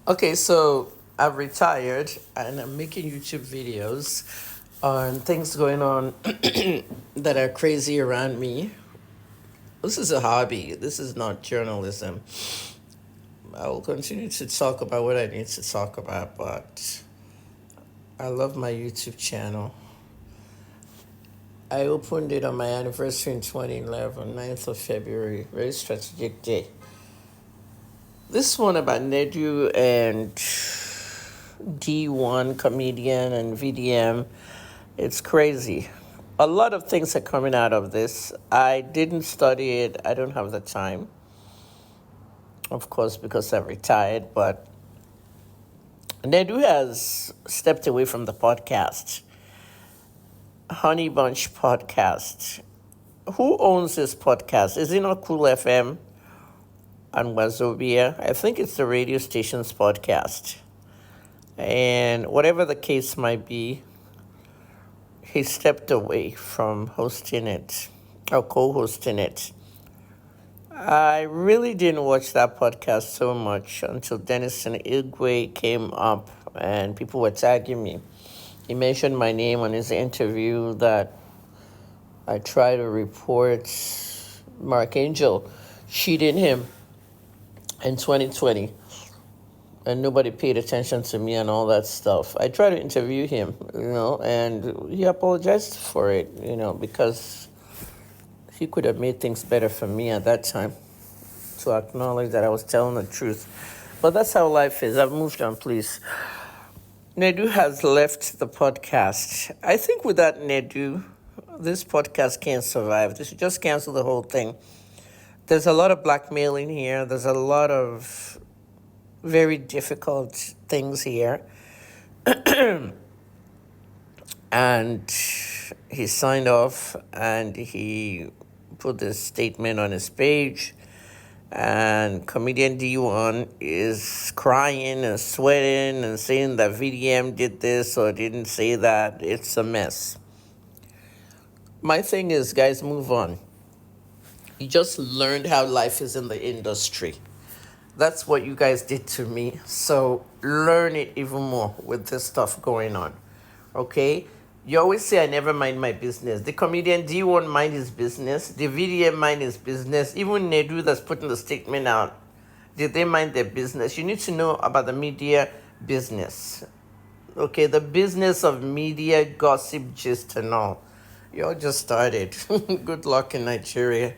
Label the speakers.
Speaker 1: Okay, so I've retired and I'm making YouTube videos on things going on that are crazy around me. This is a hobby. This is not journalism. I will continue to talk about what I need to talk about, but I love my YouTube channel. I opened it on my anniversary in 2011, 9th of February, very strategic day. This one about Nedu and D1 comedian and VDM, it's crazy. A lot of things are coming out of this. I didn't study it, I don't have the time, of course, because I've retired, but Nedu has stepped away from the podcast. Honey Bunch podcast. Who owns this podcast? Is it not Cool FM and Wazobia? I think it's the radio station's podcast. And whatever the case might be, he stepped away from hosting it or co-hosting it. I really didn't watch that podcast so much until Dennis and Igwe came up and people were tagging me. He mentioned my name on his interview that I tried to report Mark Angel cheating him in 2020 and nobody paid attention to me and all that stuff. I tried to interview him, and he apologized for it, because he could have made things better for me at that time to acknowledge that I was telling the truth. But that's how life is. I've moved on, please. Nedu has left the podcast. I think without Nedu, this podcast can't survive. They should just cancel the whole thing. There's a lot of blackmailing here. There's a lot of very difficult things here. And he signed off and he put this statement on his page. And comedian D1 is crying and sweating and saying that VDM did this or didn't say that. It's a mess. My thing is, guys, move on. You just learned how life is in the industry. That's what you guys did to me. So learn it even more with this stuff going on. Okay? You always say I never mind my business. The comedian D1 mind his business. The VDM mind his business. Even Nedu that's putting the statement out. Did they mind their business? You need to know about the media business. Okay, the business of media, gossip, gist, and all. You all just started. Good luck in Nigeria.